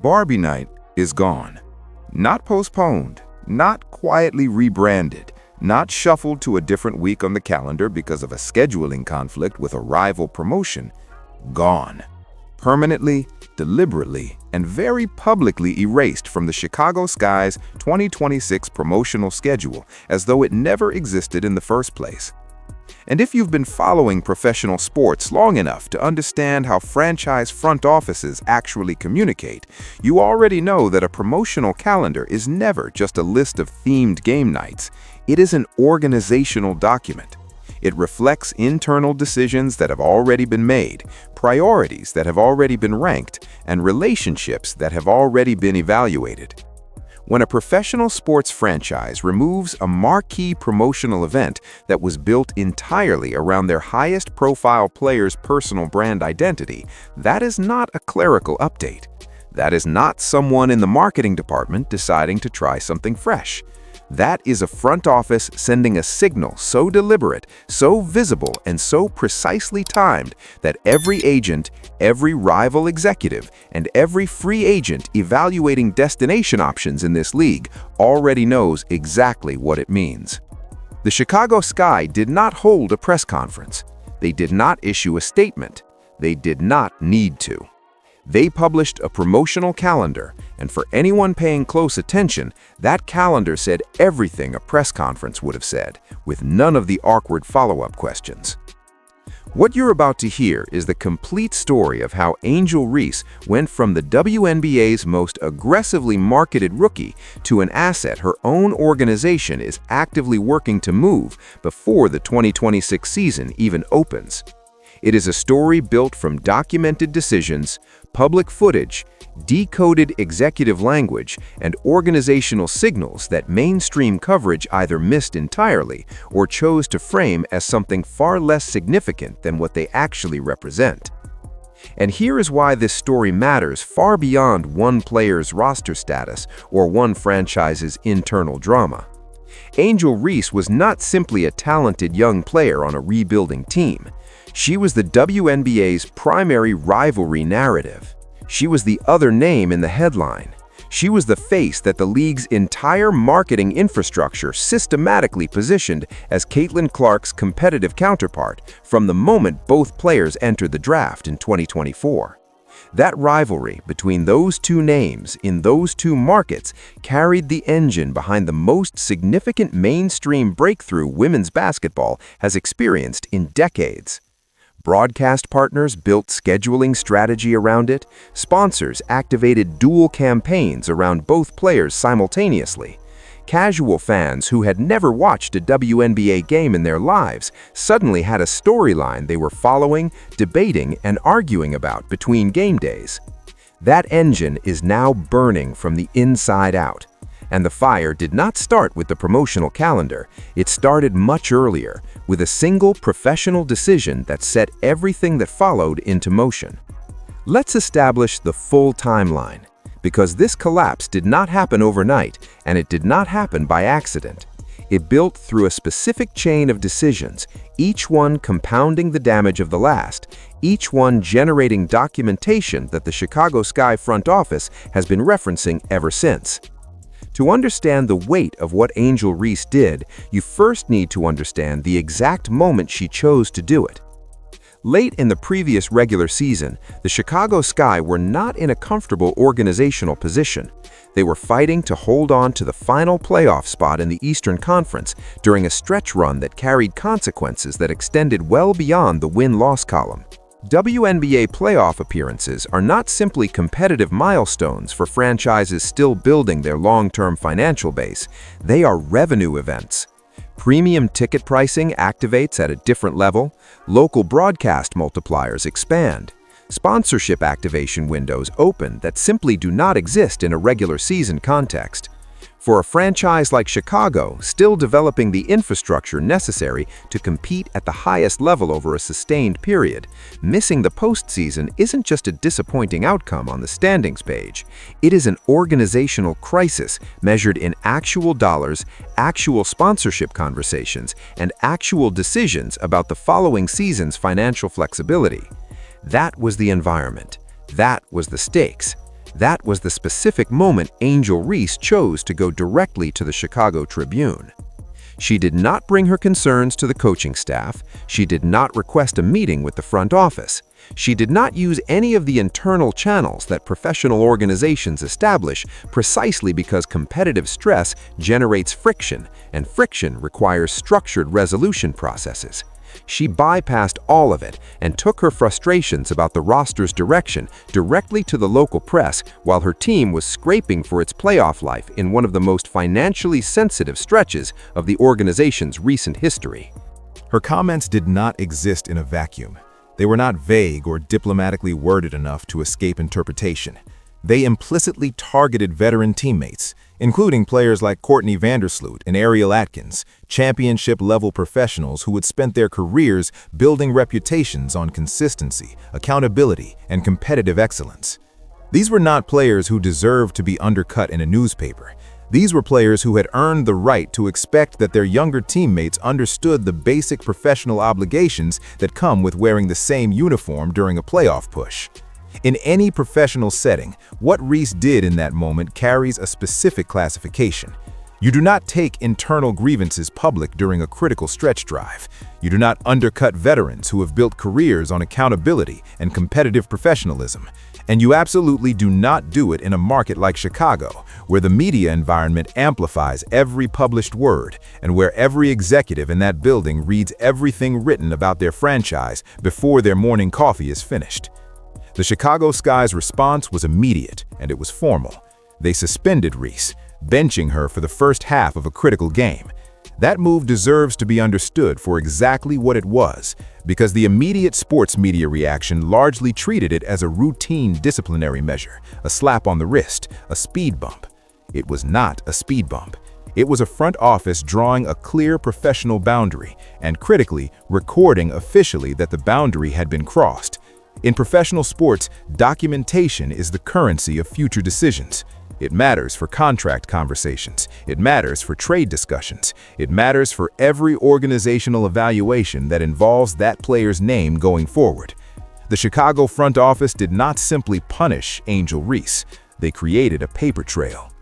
Barbie Night is gone. Not postponed, not quietly rebranded, not shuffled to a different week on the calendar because of a scheduling conflict with a rival promotion. Gone. Permanently, deliberately, and very publicly erased from the Chicago Sky's 2026 promotional schedule as though it never existed in the first place. And if you've been following professional sports long enough to understand how franchise front offices actually communicate, you already know that a promotional calendar is never just a list of themed game nights. It is an organizational document. It reflects internal decisions that have already been made, priorities that have already been ranked, and relationships that have already been evaluated. When a professional sports franchise removes a marquee promotional event that was built entirely around their highest-profile player's personal brand identity, that is not a clerical update. That is not someone in the marketing department deciding to try something fresh. That is a front office sending a signal so deliberate, so visible, and so precisely timed that every agent, every rival executive, and every free agent evaluating destination options in this league already knows exactly what it means. The Chicago Sky did not hold a press conference. They did not issue a statement. They did not need to. They published a promotional calendar, and for anyone paying close attention, that calendar said everything a press conference would have said, with none of the awkward follow-up questions. What you're about to hear is the complete story of how Angel Reese went from the WNBA's most aggressively marketed rookie to an asset her own organization is actively working to move before the 2026 season even opens. It is a story built from documented decisions, public footage, decoded executive language, and organizational signals that mainstream coverage either missed entirely or chose to frame as something far less significant than what they actually represent. And here is why this story matters far beyond one player's roster status or one franchise's internal drama. Angel Reese was not simply a talented young player on a rebuilding team. She was the WNBA's primary rivalry narrative. She was the other name in the headline. She was the face that the league's entire marketing infrastructure systematically positioned as Caitlin Clark's competitive counterpart from the moment both players entered the draft in 2024. That rivalry between those two names in those two markets carried the engine behind the most significant mainstream breakthrough women's basketball has experienced in decades. Broadcast partners built scheduling strategy around it. Sponsors activated dual campaigns around both players simultaneously. Casual fans who had never watched a WNBA game in their lives suddenly had a storyline they were following, debating, and arguing about between game days. That engine is now burning from the inside out. And the fire did not start with the promotional calendar. It started much earlier, with a single professional decision that set everything that followed into motion. Let's establish the full timeline, because this collapse did not happen overnight, and it did not happen by accident. It built through a specific chain of decisions, each one compounding the damage of the last, each one generating documentation that the Chicago Sky front office has been referencing ever since. To understand the weight of what Angel Reese did, you first need to understand the exact moment she chose to do it. Late in the previous regular season, the Chicago Sky were not in a comfortable organizational position. They were fighting to hold on to the final playoff spot in the Eastern Conference during a stretch run that carried consequences that extended well beyond the win-loss column. WNBA playoff appearances are not simply competitive milestones for franchises still building their long-term financial base. They are revenue events. Premium ticket pricing activates at a different level. Local broadcast multipliers expand. Sponsorship activation windows open that simply do not exist in a regular season context. For a franchise like Chicago, still developing the infrastructure necessary to compete at the highest level over a sustained period, missing the postseason isn't just a disappointing outcome on the standings page. It is an organizational crisis measured in actual dollars, actual sponsorship conversations, and actual decisions about the following season's financial flexibility. That was the environment. That was the stakes. That was the specific moment Angel Reese chose to go directly to the Chicago Tribune. She did not bring her concerns to the coaching staff. She did not request a meeting with the front office. She did not use any of the internal channels that professional organizations establish precisely because competitive stress generates friction, and friction requires structured resolution processes. She bypassed all of it and took her frustrations about the roster's direction directly to the local press while her team was scraping for its playoff life in one of the most financially sensitive stretches of the organization's recent history. Her comments did not exist in a vacuum. They were not vague or diplomatically worded enough to escape interpretation. They implicitly targeted veteran teammates, including players like Courtney Vandersloot and Ariel Atkins, championship-level professionals who had spent their careers building reputations on consistency, accountability, and competitive excellence. These were not players who deserved to be undercut in a newspaper. These were players who had earned the right to expect that their younger teammates understood the basic professional obligations that come with wearing the same uniform during a playoff push. In any professional setting, what Reese did in that moment carries a specific classification. You do not take internal grievances public during a critical stretch drive. You do not undercut veterans who have built careers on accountability and competitive professionalism. And you absolutely do not do it in a market like Chicago, where the media environment amplifies every published word and where every executive in that building reads everything written about their franchise before their morning coffee is finished. The Chicago Sky's response was immediate, and it was formal. They suspended Reese, benching her for the first half of a critical game. That move deserves to be understood for exactly what it was, because the immediate sports media reaction largely treated it as a routine disciplinary measure, a slap on the wrist, a speed bump. It was not a speed bump. It was a front office drawing a clear professional boundary and, critically, recording officially that the boundary had been crossed. In professional sports, documentation is the currency of future decisions. It matters for contract conversations. It matters for trade discussions. It matters for every organizational evaluation that involves that player's name going forward. The Chicago front office did not simply punish Angel Reese. They created a paper trail.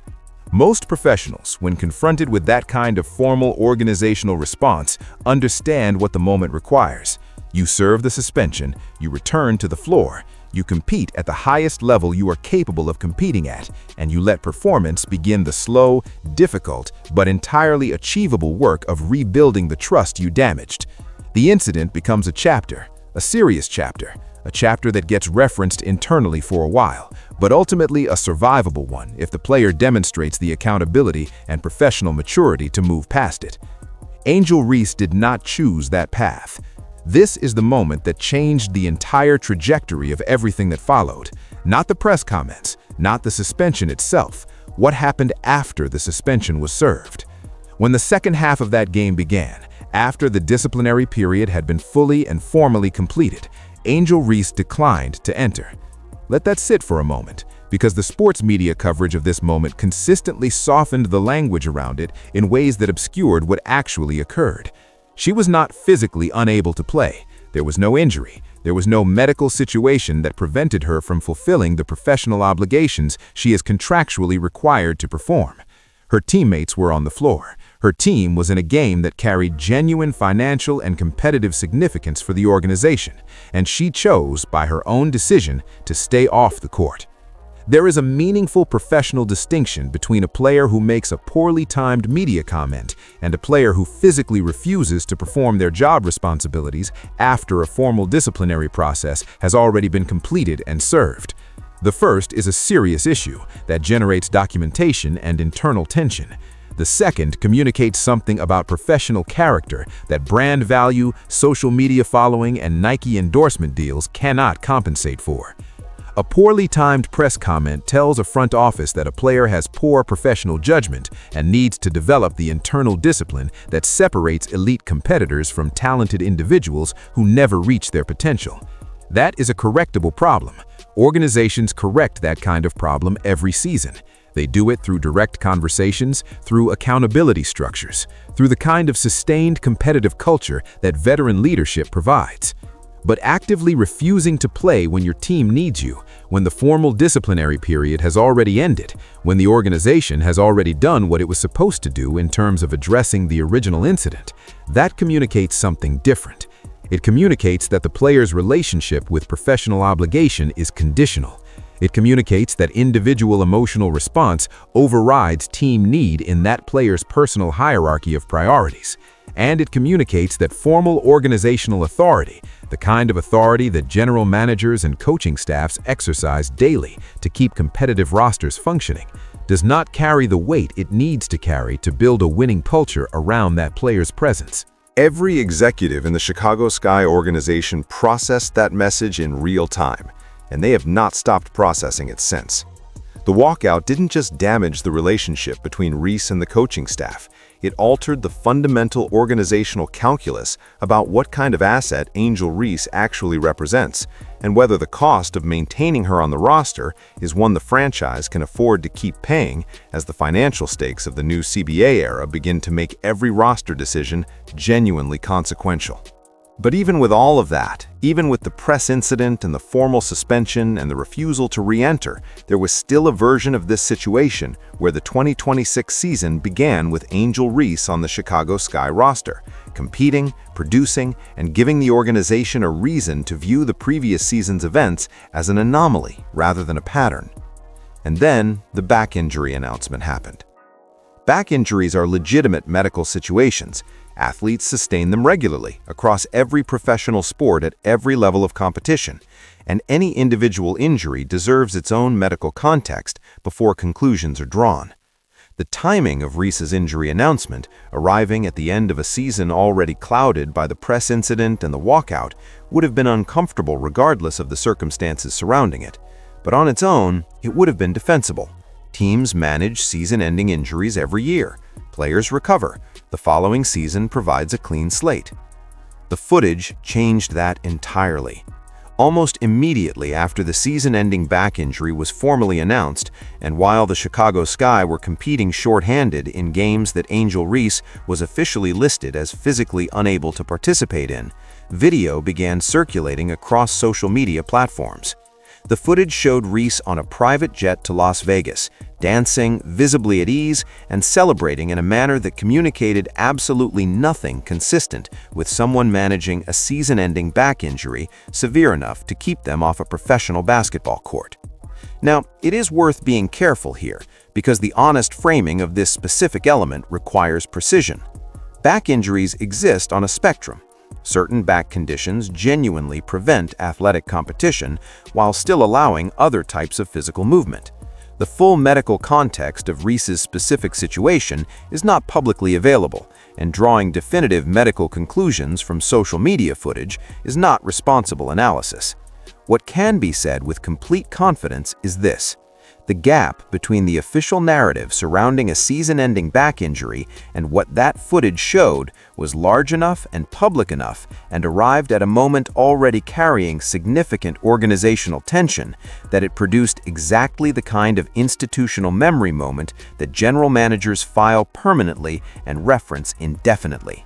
Most professionals, when confronted with that kind of formal organizational response, understand what the moment requires. You serve the suspension, you return to the floor, you compete at the highest level you are capable of competing at, and you let performance begin the slow, difficult, but entirely achievable work of rebuilding the trust you damaged. The incident becomes a chapter, a serious chapter, a chapter that gets referenced internally for a while, but ultimately a survivable one if the player demonstrates the accountability and professional maturity to move past it. Angel Reese did not choose that path. This is the moment that changed the entire trajectory of everything that followed. Not the press comments, not the suspension itself, what happened after the suspension was served. When the second half of that game began, after the disciplinary period had been fully and formally completed, Angel Reese declined to enter. Let that sit for a moment, because the sports media coverage of this moment consistently softened the language around it in ways that obscured what actually occurred. She was not physically unable to play. There was no injury. There was no medical situation that prevented her from fulfilling the professional obligations she is contractually required to perform. Her teammates were on the floor. Her team was in a game that carried genuine financial and competitive significance for the organization, and she chose, by her own decision, to stay off the court. There is a meaningful professional distinction between a player who makes a poorly timed media comment and a player who physically refuses to perform their job responsibilities after a formal disciplinary process has already been completed and served. The first is a serious issue that generates documentation and internal tension. The second communicates something about professional character that brand value, social media following, and Nike endorsement deals cannot compensate for. A poorly timed press comment tells a front office that a player has poor professional judgment and needs to develop the internal discipline that separates elite competitors from talented individuals who never reach their potential. That is a correctable problem. Organizations correct that kind of problem every season. They do it through direct conversations, through accountability structures, through the kind of sustained competitive culture that veteran leadership provides. but actively refusing to play when your team needs you, when the formal disciplinary period has already ended, when the organization has already done what it was supposed to do in terms of addressing the original incident, that communicates something different. It communicates that the player's relationship with professional obligation is conditional. It communicates that individual emotional response overrides team need in that player's personal hierarchy of priorities. And it communicates that formal organizational authority, the kind of authority that general managers and coaching staffs exercise daily to keep competitive rosters functioning, does not carry the weight it needs to carry to build a winning culture around that player's presence. Every executive in the Chicago Sky organization processed that message in real time, and they have not stopped processing it since. The walkout didn't just damage the relationship between Reese and the coaching staff, it altered the fundamental organizational calculus about what kind of asset Angel Reese actually represents, and whether the cost of maintaining her on the roster is one the franchise can afford to keep paying as the financial stakes of the new CBA era begin to make every roster decision genuinely consequential. But even with all of that, even with the press incident and the formal suspension and the refusal to re-enter, there was still a version of this situation where the 2026 season began with Angel Reese on the Chicago Sky roster, competing, producing, and giving the organization a reason to view the previous season's events as an anomaly rather than a pattern. And then the back injury announcement happened. Back injuries are legitimate medical situations. Athletes sustain them regularly across every professional sport at every level of competition, and any individual injury deserves its own medical context before conclusions are drawn. The timing of Reese's injury announcement, arriving at the end of a season already clouded by the press incident and the walkout, would have been uncomfortable regardless of the circumstances surrounding it. But on its own, it would have been defensible. Teams manage season-ending injuries every year. Players recover. The following season provides a clean slate. The footage changed that entirely. Almost immediately after the season-ending back injury was formally announced, and while the Chicago Sky were competing shorthanded in games that Angel Reese was officially listed as physically unable to participate in, video began circulating across social media platforms. The footage showed Reese on a private jet to Las Vegas, dancing, visibly at ease, and celebrating in a manner that communicated absolutely nothing consistent with someone managing a season-ending back injury severe enough to keep them off a professional basketball court. Now, it is worth being careful here, because the honest framing of this specific element requires precision. Back injuries exist on a spectrum. Certain back conditions genuinely prevent athletic competition while still allowing other types of physical movement. The full medical context of Reese's specific situation is not publicly available, and drawing definitive medical conclusions from social media footage is not responsible analysis. What can be said with complete confidence is this: the gap between the official narrative surrounding a season-ending back injury and what that footage showed was large enough and public enough and arrived at a moment already carrying significant organizational tension that it produced exactly the kind of institutional memory moment that general managers file permanently and reference indefinitely.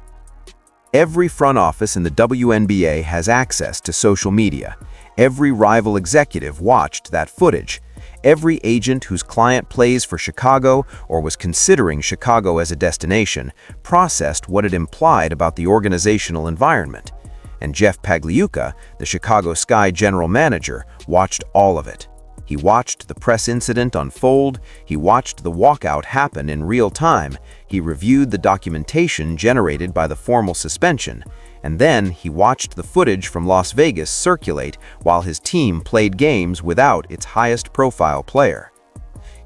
Every front office in the WNBA has access to social media. Every rival executive watched that footage. Every agent whose client plays for Chicago or was considering Chicago as a destination processed what it implied about the organizational environment. And Jeff Pagliuca, the Chicago Sky general manager, watched all of it. He watched the press incident unfold, he watched the walkout happen in real time, he reviewed the documentation generated by the formal suspension, and then he watched the footage from Las Vegas circulate while his team played games without its highest-profile player.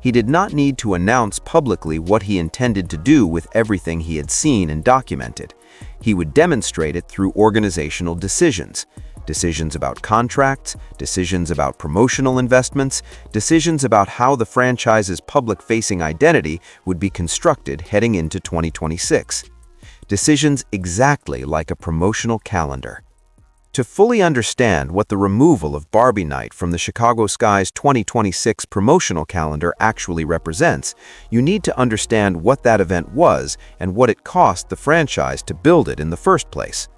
He did not need to announce publicly what he intended to do with everything he had seen and documented. He would demonstrate it through organizational decisions. Decisions about contracts, decisions about promotional investments, decisions about how the franchise's public-facing identity would be constructed heading into 2026. Decisions exactly like a promotional calendar. To fully understand what the removal of Barbie Night from the Chicago Sky's 2026 promotional calendar actually represents, you need to understand what that event was and what it cost the franchise to build it in the first place.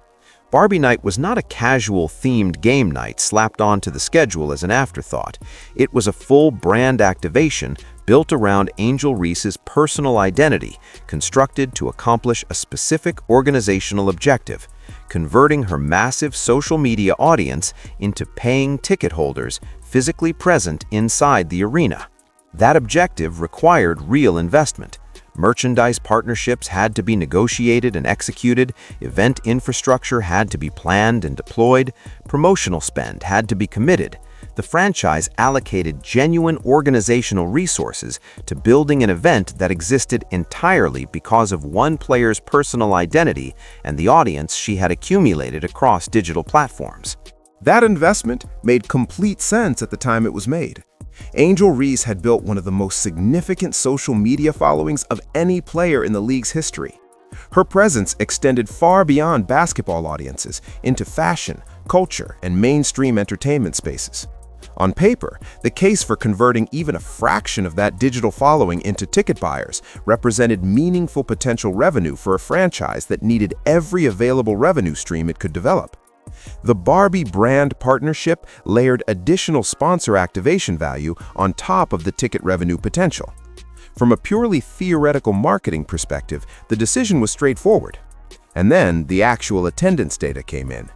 Barbie Night was not a casual themed game night slapped onto the schedule as an afterthought. It was a full brand activation built around Angel Reese's personal identity, constructed to accomplish a specific organizational objective, converting her massive social media audience into paying ticket holders physically present inside the arena. That objective required real investment. Merchandise partnerships had to be negotiated and executed, event infrastructure had to be planned and deployed, promotional spend had to be committed. The franchise allocated genuine organizational resources to building an event that existed entirely because of one player's personal identity and the audience she had accumulated across digital platforms. That investment made complete sense at the time it was made. Angel Reese had built one of the most significant social media followings of any player in the league's history. Her presence extended far beyond basketball audiences into fashion, culture, and mainstream entertainment spaces. On paper, the case for converting even a fraction of that digital following into ticket buyers represented meaningful potential revenue for a franchise that needed every available revenue stream it could develop. The Barbie brand partnership layered additional sponsor activation value on top of the ticket revenue potential. From a purely theoretical marketing perspective, the decision was straightforward. And then the actual attendance data came in.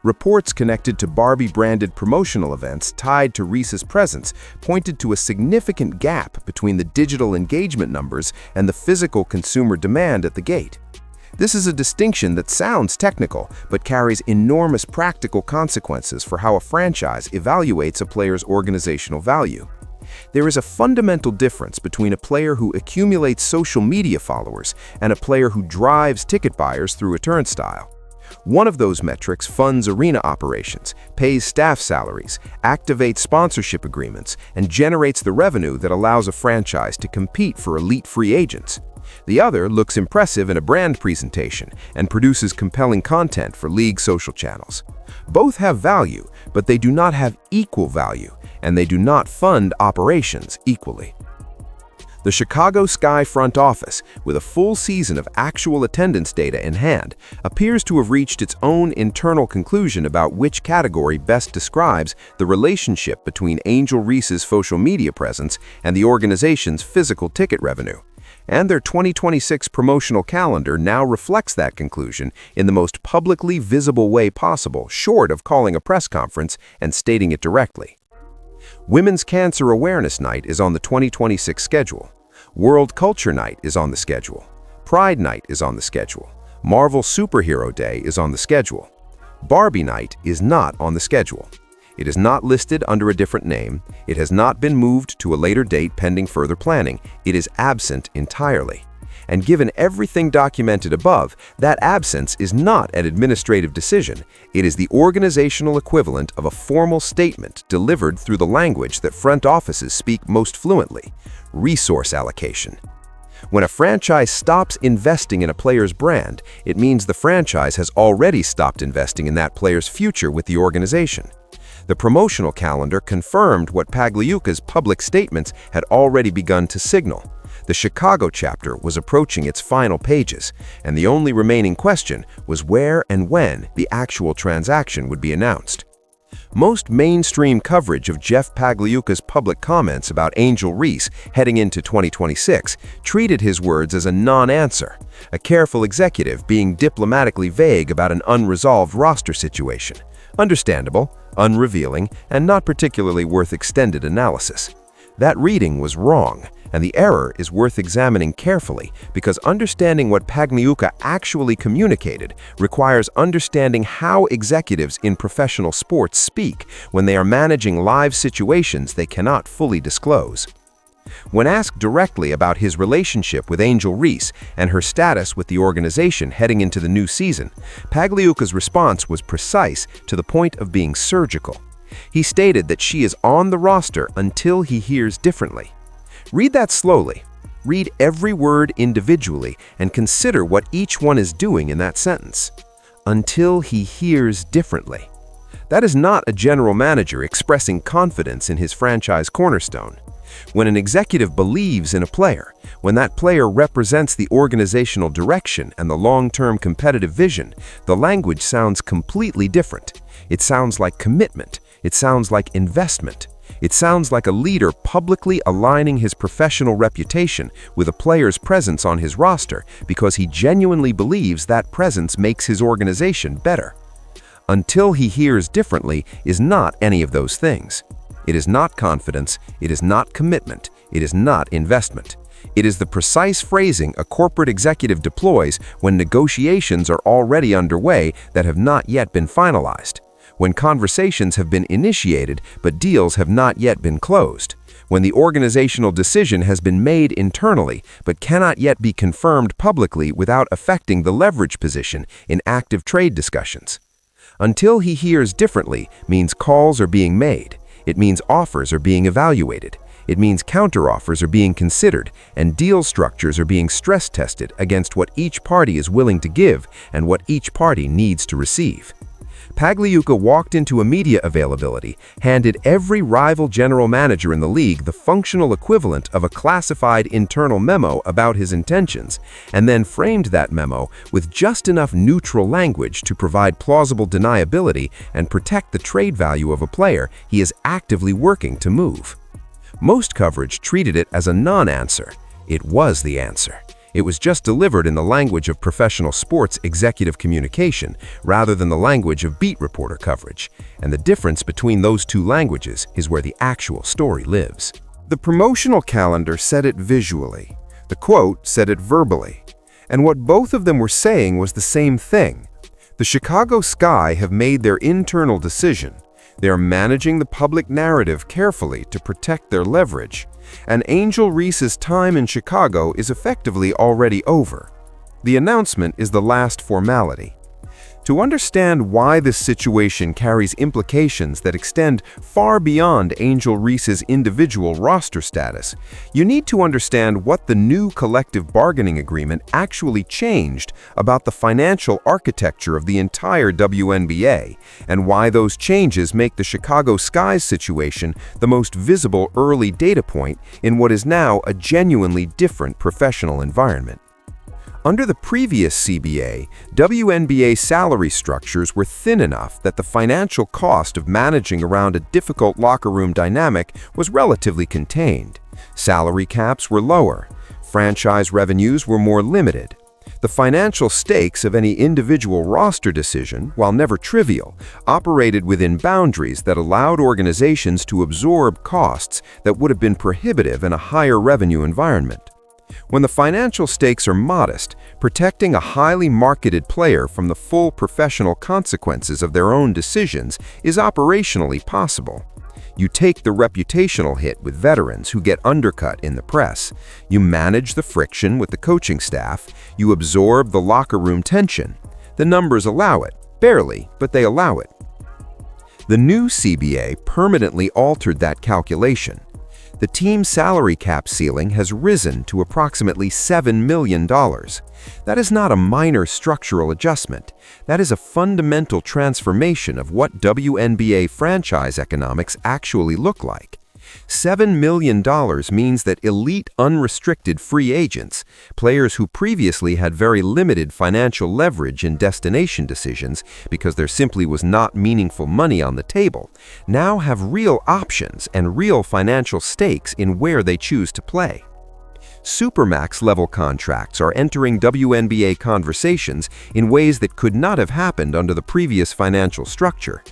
Reports connected to Barbie-branded promotional events tied to Reese's presence pointed to a significant gap between the digital engagement numbers and the physical consumer demand at the gate. This is a distinction that sounds technical, but carries enormous practical consequences for how a franchise evaluates a player's organizational value. There is a fundamental difference between a player who accumulates social media followers and a player who drives ticket buyers through a turnstile. One of those metrics funds arena operations, pays staff salaries, activates sponsorship agreements, and generates the revenue that allows a franchise to compete for elite free agents. The other looks impressive in a brand presentation and produces compelling content for league social channels. Both have value, but they do not have equal value, and they do not fund operations equally. The Chicago Sky front office, with a full season of actual attendance data in hand, appears to have reached its own internal conclusion about which category best describes the relationship between Angel Reese's social media presence and the organization's physical ticket revenue. And their 2026 promotional calendar now reflects that conclusion in the most publicly visible way possible, short of calling a press conference and stating it directly. Women's Cancer Awareness Night is on the 2026 schedule. World Culture Night is on the schedule. Pride Night is on the schedule. Marvel Superhero Day is on the schedule. Barbie Night is not on the schedule. It is not listed under a different name. It has not been moved to a later date pending further planning. It is absent entirely. And given everything documented above, that absence is not an administrative decision. It is the organizational equivalent of a formal statement delivered through the language that front offices speak most fluently: resource allocation. When a franchise stops investing in a player's brand, it means the franchise has already stopped investing in that player's future with the organization. The promotional calendar confirmed what Pagliuca's public statements had already begun to signal. The Chicago chapter was approaching its final pages, and the only remaining question was where and when the actual transaction would be announced. Most mainstream coverage of Jeff Pagliuca's public comments about Angel Reese heading into 2026 treated his words as a non-answer, a careful executive being diplomatically vague about an unresolved roster situation. Understandable, unrevealing, and not particularly worth extended analysis. That reading was wrong, and the error is worth examining carefully because understanding what Pagliuca actually communicated requires understanding how executives in professional sports speak when they are managing live situations they cannot fully disclose. When asked directly about his relationship with Angel Reese and her status with the organization heading into the new season, Pagliuca's response was precise to the point of being surgical. He stated that she is on the roster until he hears differently. Read that slowly. Read every word individually and consider what each one is doing in that sentence. Until he hears differently. That is not a general manager expressing confidence in his franchise cornerstone. When an executive believes in a player, when that player represents the organizational direction and the long-term competitive vision, the language sounds completely different. It sounds like commitment. It sounds like investment. It sounds like a leader publicly aligning his professional reputation with a player's presence on his roster because he genuinely believes that presence makes his organization better. Until he hears differently is not any of those things. It is not confidence, it is not commitment, it is not investment. It is the precise phrasing a corporate executive deploys when negotiations are already underway that have not yet been finalized, when conversations have been initiated but deals have not yet been closed, when the organizational decision has been made internally but cannot yet be confirmed publicly without affecting the leverage position in active trade discussions. Until he hears differently means calls are being made. It means offers are being evaluated. It means counteroffers are being considered, and deal structures are being stress-tested against what each party is willing to give and what each party needs to receive. Pagliuca walked into a media availability, handed every rival general manager in the league the functional equivalent of a classified internal memo about his intentions, and then framed that memo with just enough neutral language to provide plausible deniability and protect the trade value of a player he is actively working to move. Most coverage treated it as a non-answer. It was the answer. It was just delivered in the language of professional sports executive communication rather than the language of beat reporter coverage, and the difference between those two languages is where the actual story lives. The promotional calendar said it visually. The quote said it verbally. And what both of them were saying was the same thing. The Chicago Sky have made their internal decision. They are managing the public narrative carefully to protect their leverage. And Angel Reese's time in Chicago is effectively already over. The announcement is the last formality. To understand why this situation carries implications that extend far beyond Angel Reese's individual roster status, you need to understand what the new collective bargaining agreement actually changed about the financial architecture of the entire WNBA, and why those changes make the Chicago Sky's situation the most visible early data point in what is now a genuinely different professional environment. Under the previous CBA, WNBA salary structures were thin enough that the financial cost of managing around a difficult locker room dynamic was relatively contained. Salary caps were lower. Franchise revenues were more limited. The financial stakes of any individual roster decision, while never trivial, operated within boundaries that allowed organizations to absorb costs that would have been prohibitive in a higher revenue environment. When the financial stakes are modest, protecting a highly marketed player from the full professional consequences of their own decisions is operationally possible. You take the reputational hit with veterans who get undercut in the press. You manage the friction with the coaching staff. You absorb the locker room tension. The numbers allow it. Barely, but they allow it. The new CBA permanently altered that calculation. The team's salary cap ceiling has risen to approximately $7 million. That is not a minor structural adjustment. That is a fundamental transformation of what WNBA franchise economics actually look like. $7 million means that elite unrestricted free agents, players who previously had very limited financial leverage in destination decisions because there simply was not meaningful money on the table, now have real options and real financial stakes in where they choose to play. Supermax-level contracts are entering WNBA conversations in ways that could not have happened under the previous financial structure.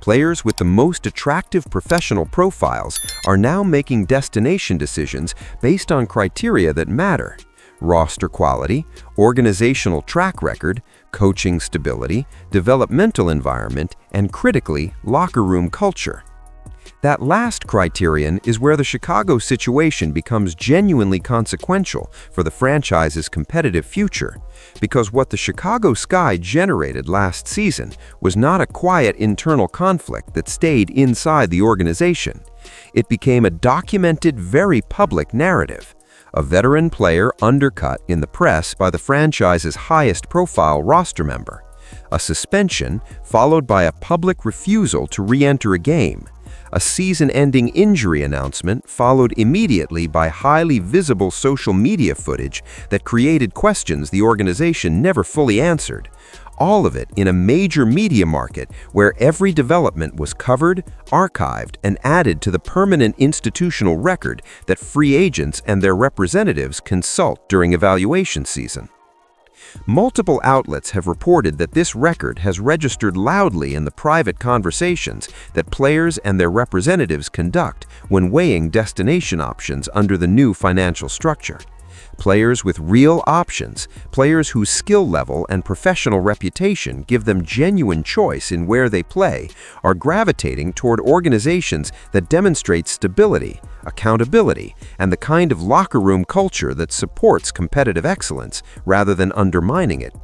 Players with the most attractive professional profiles are now making destination decisions based on criteria that matter: roster quality, organizational track record, coaching stability, developmental environment, and critically, locker room culture. That last criterion is where the Chicago situation becomes genuinely consequential for the franchise's competitive future, because what the Chicago Sky generated last season was not a quiet internal conflict that stayed inside the organization. It became a documented, very public narrative. A veteran player undercut in the press by the franchise's highest-profile roster member. A suspension followed by a public refusal to re-enter a game. A season-ending injury announcement followed immediately by highly visible social media footage that created questions the organization never fully answered. All of it in a major media market where every development was covered, archived, and added to the permanent institutional record that free agents and their representatives consult during evaluation season. Multiple outlets have reported that this record has registered loudly in the private conversations that players and their representatives conduct when weighing destination options under the new financial structure. Players with real options, players whose skill level and professional reputation give them genuine choice in where they play, are gravitating toward organizations that demonstrate stability, accountability, and the kind of locker room culture that supports competitive excellence rather than undermining it.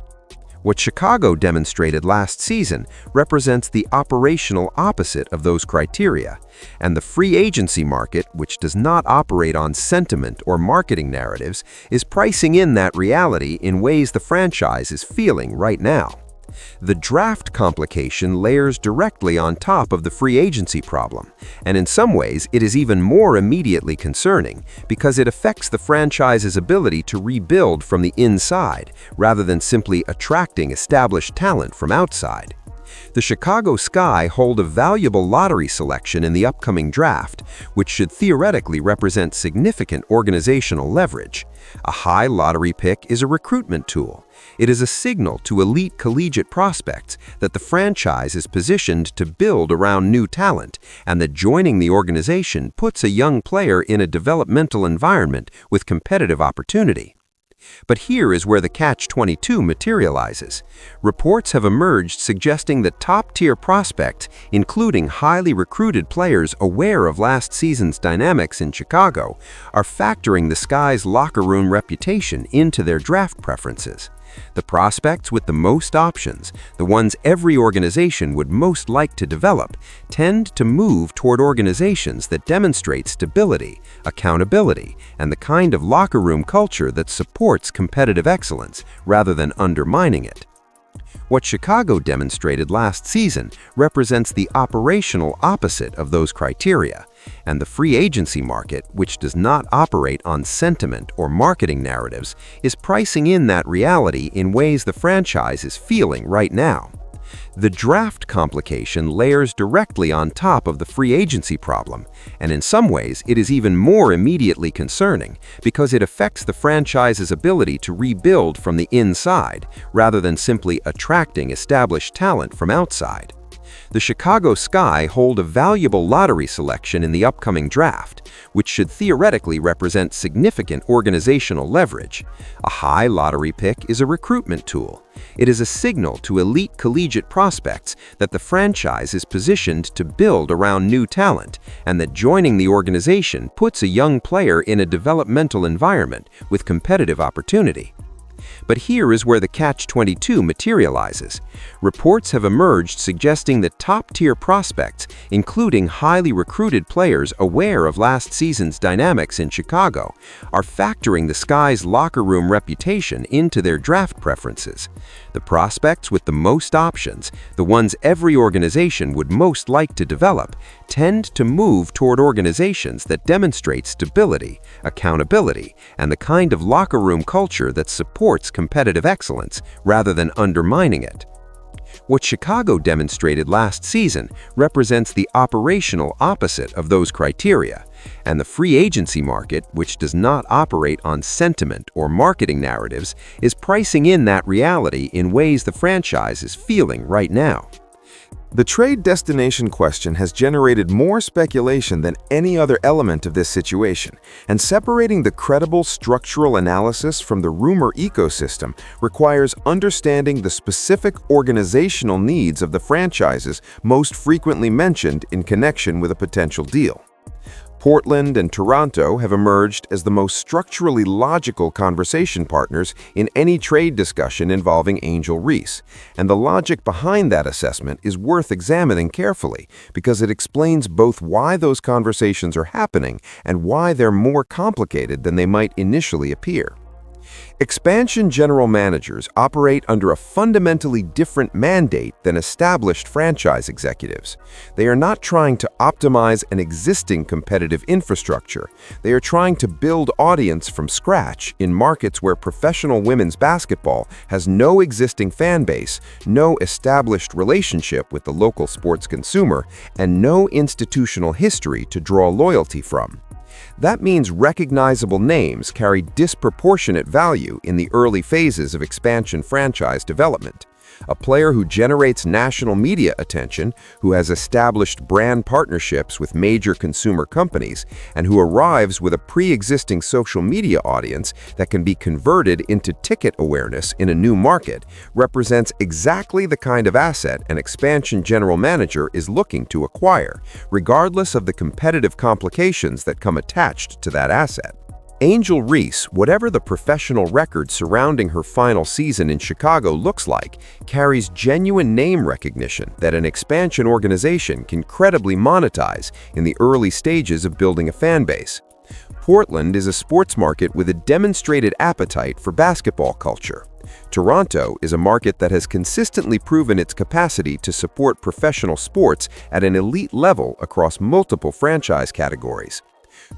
What Chicago demonstrated last season represents the operational opposite of those criteria, and the free agency market, which does not operate on sentiment or marketing narratives, is pricing in that reality in ways the franchise is feeling right now. The draft complication layers directly on top of the free agency problem, and in some ways it is even more immediately concerning because it affects the franchise's ability to rebuild from the inside rather than simply attracting established talent from outside. The Chicago Sky hold a valuable lottery selection in the upcoming draft, which should theoretically represent significant organizational leverage. A high lottery pick is a recruitment tool. It is a signal to elite collegiate prospects that the franchise is positioned to build around new talent and that joining the organization puts a young player in a developmental environment with competitive opportunity. But here is where the catch-22 materializes. Reports have emerged suggesting that top-tier prospects, including highly recruited players aware of last season's dynamics in Chicago, are factoring the Sky's locker room reputation into their draft preferences. The prospects with the most options, the ones every organization would most like to develop, tend to move toward organizations that demonstrate stability, accountability, and the kind of locker room culture that supports competitive excellence rather than undermining it. What Chicago demonstrated last season represents the operational opposite of those criteria, and the free agency market, which does not operate on sentiment or marketing narratives, is pricing in that reality in ways the franchise is feeling right now. The draft complication layers directly on top of the free agency problem, and in some ways it is even more immediately concerning because it affects the franchise's ability to rebuild from the inside rather than simply attracting established talent from outside. The Chicago Sky hold a valuable lottery selection in the upcoming draft, which should theoretically represent significant organizational leverage. A high lottery pick is a recruitment tool. It is a signal to elite collegiate prospects that the franchise is positioned to build around new talent and that joining the organization puts a young player in a developmental environment with competitive opportunity. But here is where the catch-22 materializes. Reports have emerged suggesting that top-tier prospects, including highly recruited players aware of last season's dynamics in Chicago, are factoring the Sky's locker room reputation into their draft preferences. The prospects with the most options, the ones every organization would most like to develop, tend to move toward organizations that demonstrate stability, accountability, and the kind of locker room culture that supports competitive excellence rather than undermining it. What Chicago demonstrated last season represents the operational opposite of those criteria, and the free agency market, which does not operate on sentiment or marketing narratives, is pricing in that reality in ways the franchise is feeling right now. The trade destination question has generated more speculation than any other element of this situation, and separating the credible structural analysis from the rumor ecosystem requires understanding the specific organizational needs of the franchises most frequently mentioned in connection with a potential deal. Portland and Toronto have emerged as the most structurally logical conversation partners in any trade discussion involving Angel Reese, and the logic behind that assessment is worth examining carefully because it explains both why those conversations are happening and why they're more complicated than they might initially appear. Expansion general managers operate under a fundamentally different mandate than established franchise executives. They are not trying to optimize an existing competitive infrastructure. They are trying to build audience from scratch in markets where professional women's basketball has no existing fan base, no established relationship with the local sports consumer, and no institutional history to draw loyalty from. That means recognizable names carry disproportionate value in the early phases of expansion franchise development. A player who generates national media attention, who has established brand partnerships with major consumer companies, and who arrives with a pre-existing social media audience that can be converted into ticket awareness in a new market, represents exactly the kind of asset an expansion general manager is looking to acquire, regardless of the competitive complications that come attached to that asset. Angel Reese, whatever the professional record surrounding her final season in Chicago looks like, carries genuine name recognition that an expansion organization can credibly monetize in the early stages of building a fan base. Portland is a sports market with a demonstrated appetite for basketball culture. Toronto is a market that has consistently proven its capacity to support professional sports at an elite level across multiple franchise categories.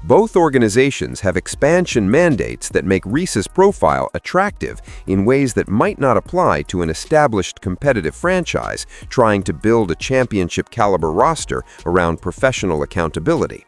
Both organizations have expansion mandates that make Reese's profile attractive in ways that might not apply to an established competitive franchise trying to build a championship-caliber roster around professional accountability.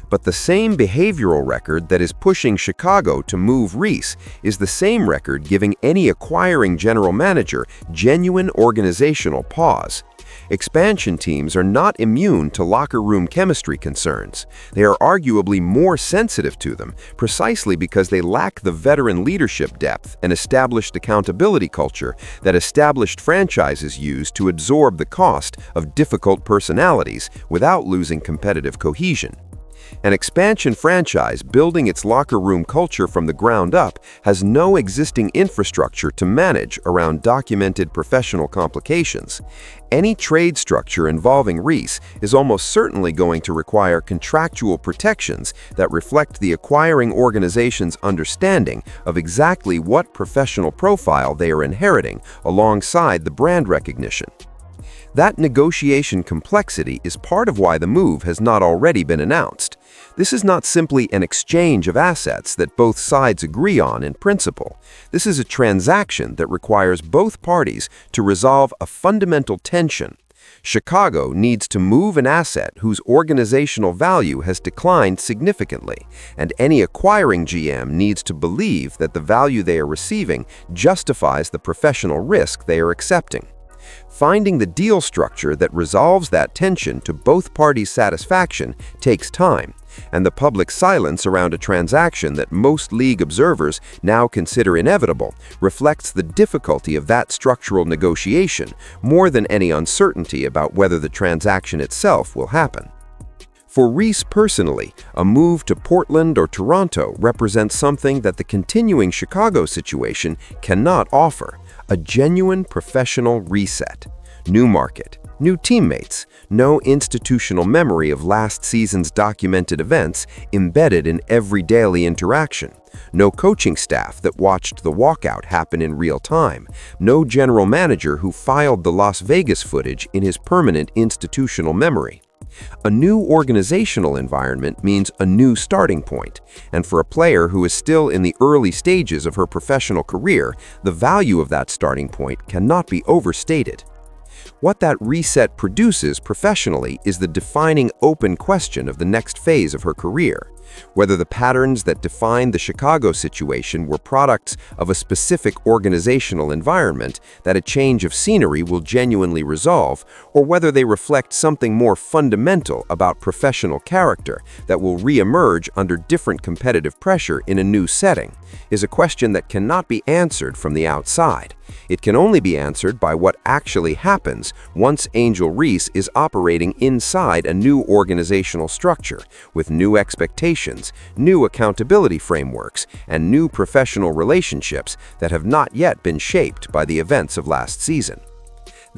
But the same behavioral record that is pushing Chicago to move Reese is the same record giving any acquiring general manager genuine organizational pause. Expansion teams are not immune to locker room chemistry concerns. They are arguably more sensitive to them, precisely because they lack the veteran leadership depth and established accountability culture that established franchises use to absorb the cost of difficult personalities without losing competitive cohesion. An expansion franchise building its locker room culture from the ground up has no existing infrastructure to manage around documented professional complications. Any trade structure involving Reese is almost certainly going to require contractual protections that reflect the acquiring organization's understanding of exactly what professional profile they are inheriting alongside the brand recognition. That negotiation complexity is part of why the move has not already been announced. This is not simply an exchange of assets that both sides agree on in principle. This is a transaction that requires both parties to resolve a fundamental tension. Chicago needs to move an asset whose organizational value has declined significantly, and any acquiring GM needs to believe that the value they are receiving justifies the professional risk they are accepting. Finding the deal structure that resolves that tension to both parties' satisfaction takes time, and the public silence around a transaction that most league observers now consider inevitable reflects the difficulty of that structural negotiation more than any uncertainty about whether the transaction itself will happen. For Reese personally, a move to Portland or Toronto represents something that the continuing Chicago situation cannot offer: a genuine professional reset. New market, new teammates, no institutional memory of last season's documented events embedded in every daily interaction, no coaching staff that watched the walkout happen in real time, no general manager who filed the Las Vegas footage in his permanent institutional memory. A new organizational environment means a new starting point, and for a player who is still in the early stages of her professional career, the value of that starting point cannot be overstated. What that reset produces professionally is the defining open question of the next phase of her career. Whether the patterns that define the Chicago situation were products of a specific organizational environment that a change of scenery will genuinely resolve, or whether they reflect something more fundamental about professional character that will re-emerge under different competitive pressure in a new setting, is a question that cannot be answered from the outside. It can only be answered by what actually happens once Angel Reese is operating inside a new organizational structure, with new expectations, new accountability frameworks, and new professional relationships that have not yet been shaped by the events of last season.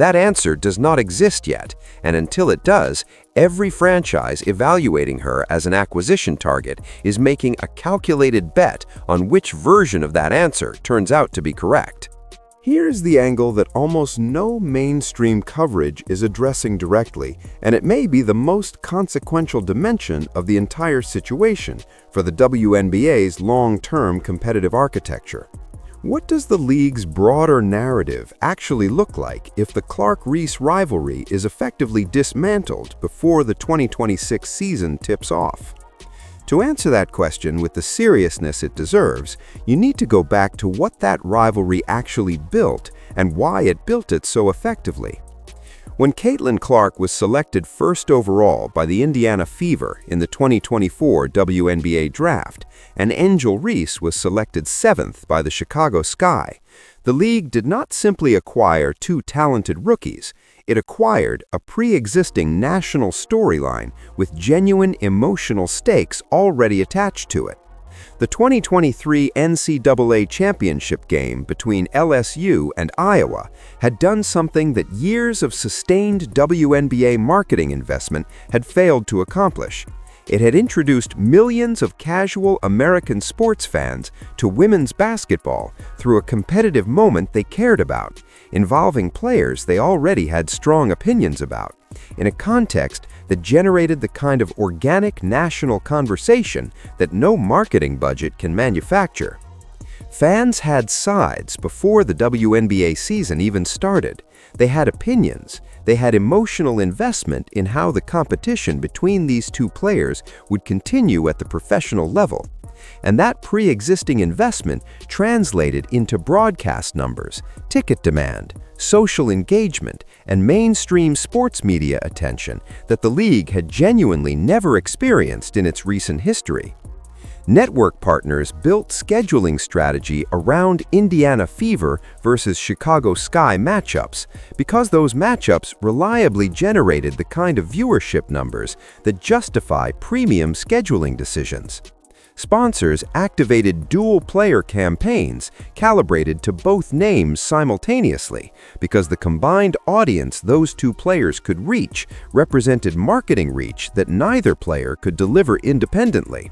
That answer does not exist yet, and until it does, every franchise evaluating her as an acquisition target is making a calculated bet on which version of that answer turns out to be correct. Here's the angle that almost no mainstream coverage is addressing directly, and it may be the most consequential dimension of the entire situation for the WNBA's long-term competitive architecture. What does the league's broader narrative actually look like if the Clark-Reese rivalry is effectively dismantled before the 2026 season tips off? To answer that question with the seriousness it deserves, you need to go back to what that rivalry actually built and why it built it so effectively. When Caitlin Clark was selected first overall by the Indiana Fever in the 2024 WNBA draft, and Angel Reese was selected 7th by the Chicago Sky, the league did not simply acquire two talented rookies, it acquired a pre-existing national storyline with genuine emotional stakes already attached to it. The 2023 NCAA championship game between LSU and Iowa had done something that years of sustained WNBA marketing investment had failed to accomplish. It had introduced millions of casual American sports fans to women's basketball through a competitive moment they cared about, involving players they already had strong opinions about, in a context that generated the kind of organic national conversation that no marketing budget can manufacture. Fans had sides before the WNBA season even started. They had opinions. They had emotional investment in how the competition between these two players would continue at the professional level. And that pre-existing investment translated into broadcast numbers, ticket demand, social engagement, and mainstream sports media attention that the league had genuinely never experienced in its recent history. Network partners built scheduling strategy around Indiana Fever versus Chicago Sky matchups because those matchups reliably generated the kind of viewership numbers that justify premium scheduling decisions. Sponsors activated dual-player campaigns calibrated to both names simultaneously because the combined audience those two players could reach represented marketing reach that neither player could deliver independently.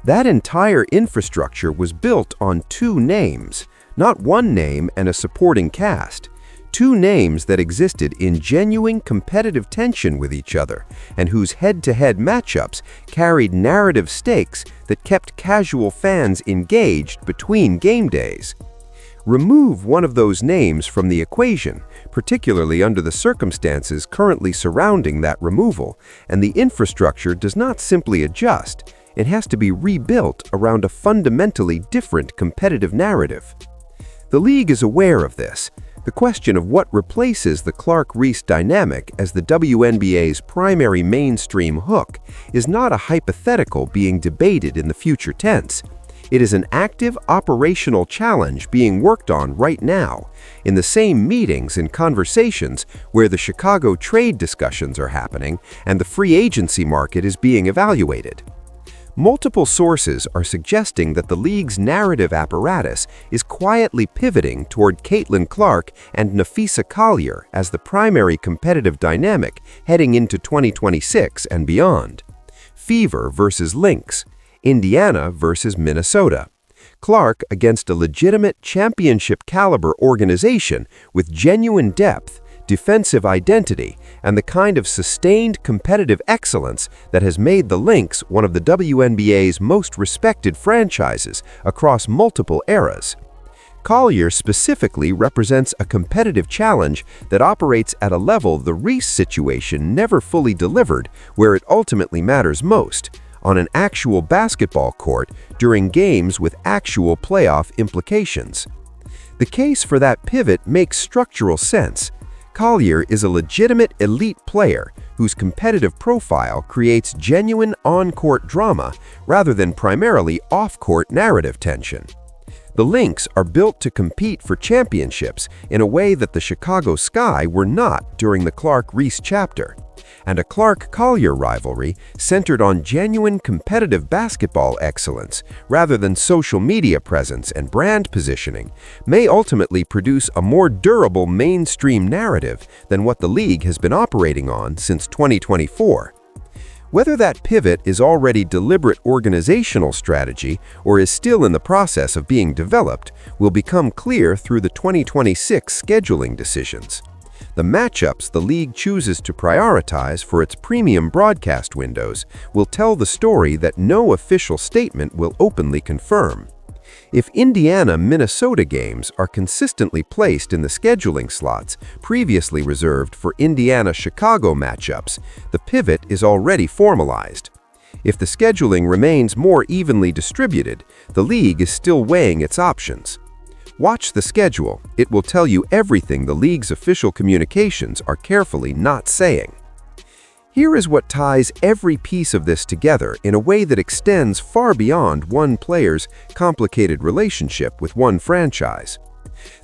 That entire infrastructure was built on two names, not one name and a supporting cast. Two names that existed in genuine competitive tension with each other and whose head-to-head matchups carried narrative stakes that kept casual fans engaged between game days. Remove one of those names from the equation, particularly under the circumstances currently surrounding that removal, and the infrastructure does not simply adjust. It has to be rebuilt around a fundamentally different competitive narrative. The league is aware of this. The question of what replaces the Clark-Reese dynamic as the WNBA's primary mainstream hook is not a hypothetical being debated in the future tense. It is an active operational challenge being worked on right now, in the same meetings and conversations where the Chicago trade discussions are happening and the free agency market is being evaluated. Multiple sources are suggesting that the league's narrative apparatus is quietly pivoting toward Caitlin Clark and Napheesa Collier as the primary competitive dynamic heading into 2026 and beyond. Fever versus Lynx, Indiana versus Minnesota. Clark against a legitimate championship-caliber organization with genuine depth, defensive identity, and the kind of sustained competitive excellence that has made the Lynx one of the WNBA's most respected franchises across multiple eras. Collier specifically represents a competitive challenge that operates at a level the Reese situation never fully delivered, where it ultimately matters most, on an actual basketball court during games with actual playoff implications. The case for that pivot makes structural sense. Collier is a legitimate elite player whose competitive profile creates genuine on-court drama rather than primarily off-court narrative tension. The Lynx are built to compete for championships in a way that the Chicago Sky were not during the Clark-Reese chapter. and a Clark-Collier rivalry centered on genuine competitive basketball excellence rather than social media presence and brand positioning may ultimately produce a more durable mainstream narrative than what the league has been operating on since 2024. Whether that pivot is already deliberate organizational strategy or is still in the process of being developed will become clear through the 2026 scheduling decisions. The matchups the league chooses to prioritize for its premium broadcast windows will tell the story that no official statement will openly confirm. If Indiana-Minnesota games are consistently placed in the scheduling slots previously reserved for Indiana-Chicago matchups, the pivot is already formalized. If the scheduling remains more evenly distributed, the league is still weighing its options. Watch the schedule. It will tell you everything the league's official communications are carefully not saying. Here is what ties every piece of this together in a way that extends far beyond one player's complicated relationship with one franchise.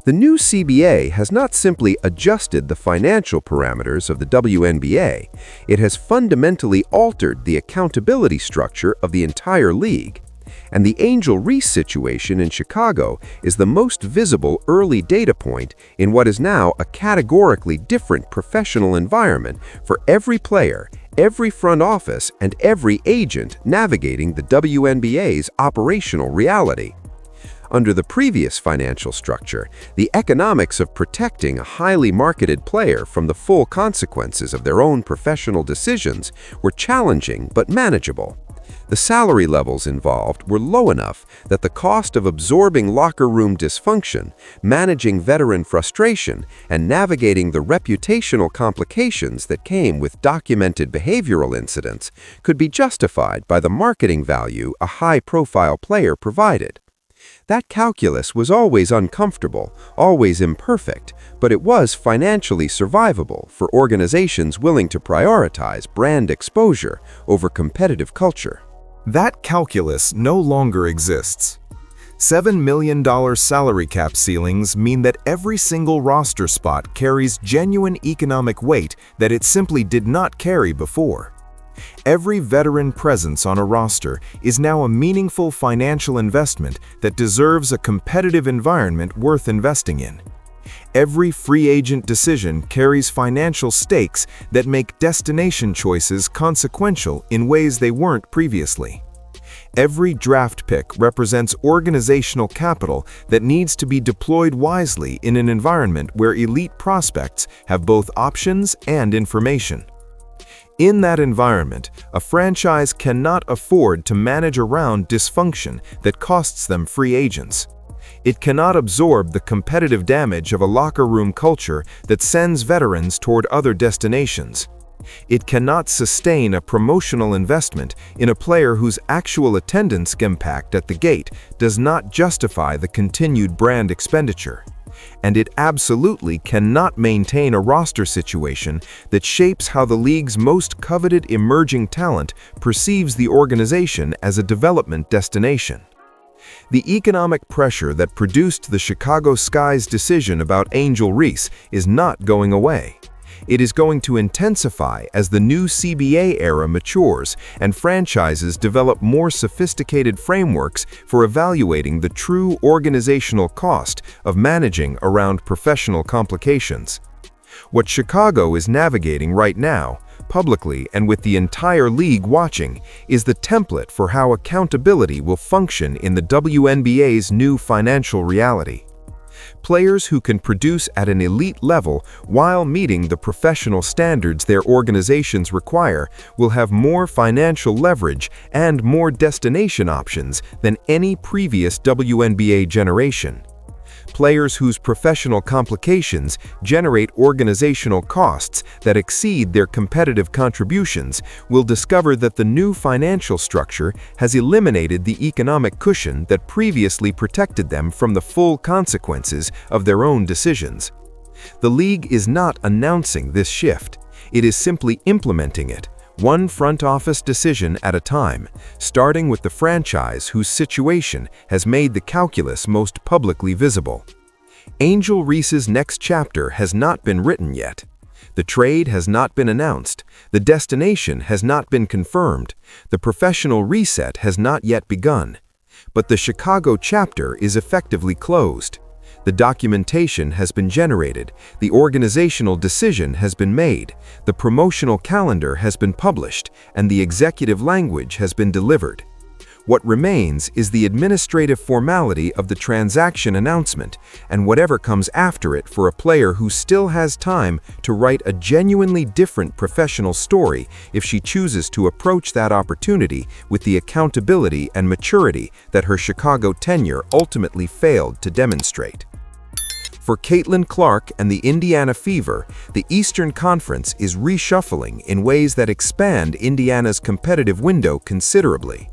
The new CBA has not simply adjusted the financial parameters of the WNBA, it has fundamentally altered the accountability structure of the entire league. And the Angel Reese situation in Chicago is the most visible early data point in what is now a categorically different professional environment for every player, every front office, and every agent navigating the WNBA's operational reality. Under the previous financial structure, the economics of protecting a highly marketed player from the full consequences of their own professional decisions were challenging but manageable. The salary levels involved were low enough that the cost of absorbing locker room dysfunction, managing veteran frustration, and navigating the reputational complications that came with documented behavioral incidents could be justified by the marketing value a high-profile player provided. That calculus was always uncomfortable, always imperfect, but it was financially survivable for organizations willing to prioritize brand exposure over competitive culture. That calculus no longer exists. $7 million salary cap ceilings mean that every single roster spot carries genuine economic weight that it simply did not carry before. Every veteran presence on a roster is now a meaningful financial investment that deserves a competitive environment worth investing in. Every free agent decision carries financial stakes that make destination choices consequential in ways they weren't previously. Every draft pick represents organizational capital that needs to be deployed wisely in an environment where elite prospects have both options and information. In that environment, a franchise cannot afford to manage around dysfunction that costs them free agents. It cannot absorb the competitive damage of a locker room culture that sends veterans toward other destinations. It cannot sustain a promotional investment in a player whose actual attendance impact at the gate does not justify the continued brand expenditure. And it absolutely cannot maintain a roster situation that shapes how the league's most coveted emerging talent perceives the organization as a development destination. The economic pressure that produced the Chicago Sky's decision about Angel Reese is not going away. It is going to intensify as the new CBA era matures and franchises develop more sophisticated frameworks for evaluating the true organizational cost of managing around professional complications. What Chicago is navigating right now, publicly and with the entire league watching, is the template for how accountability will function in the WNBA's new financial reality. Players who can produce at an elite level while meeting the professional standards their organizations require will have more financial leverage and more destination options than any previous WNBA generation. Players whose professional complications generate organizational costs that exceed their competitive contributions will discover that the new financial structure has eliminated the economic cushion that previously protected them from the full consequences of their own decisions. The league is not announcing this shift. It is simply implementing it, one front office decision at a time, starting with the franchise whose situation has made the calculus most publicly visible. Angel Reese's next chapter has not been written yet. The trade has not been announced, the destination has not been confirmed, the professional reset has not yet begun. But the Chicago chapter is effectively closed. The documentation has been generated, the organizational decision has been made, the promotional calendar has been published, and the executive language has been delivered. What remains is the administrative formality of the transaction announcement and whatever comes after it for a player who still has time to write a genuinely different professional story if she chooses to approach that opportunity with the accountability and maturity that her Chicago tenure ultimately failed to demonstrate. For Caitlin Clark and the Indiana Fever, the Eastern Conference is reshuffling in ways that expand Indiana's competitive window considerably.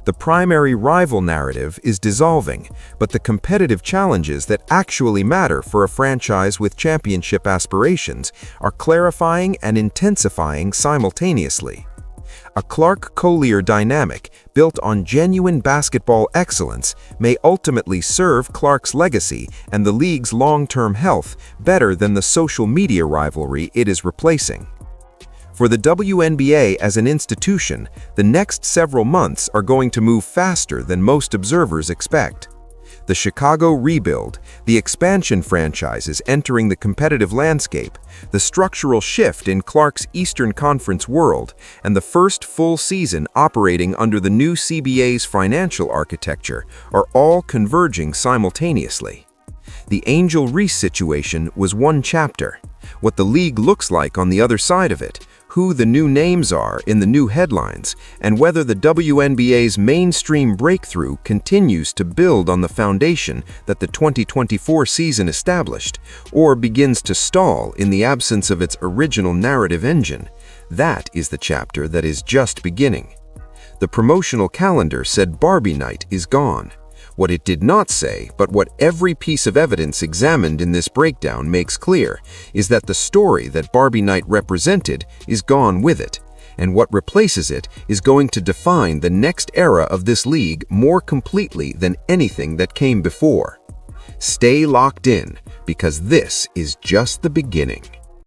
The primary rival narrative is dissolving, but the competitive challenges that actually matter for a franchise with championship aspirations are clarifying and intensifying simultaneously. A Clark-Collier dynamic built on genuine basketball excellence may ultimately serve Clark's legacy and the league's long-term health better than the social media rivalry it is replacing. For the WNBA as an institution, the next several months are going to move faster than most observers expect. The Chicago rebuild, the expansion franchises entering the competitive landscape, the structural shift in Clark's Eastern Conference world, and the first full season operating under the new CBA's financial architecture are all converging simultaneously. The Angel Reese situation was one chapter. What the league looks like on the other side of it, who the new names are in the new headlines, and whether the WNBA's mainstream breakthrough continues to build on the foundation that the 2024 season established, or begins to stall in the absence of its original narrative engine. That is the chapter that is just beginning. The promotional calendar said Barbie Night is gone. What it did not say, but what every piece of evidence examined in this breakdown makes clear, is that the story that Barbie Night represented is gone with it, and what replaces it is going to define the next era of this league more completely than anything that came before. Stay locked in, because this is just the beginning.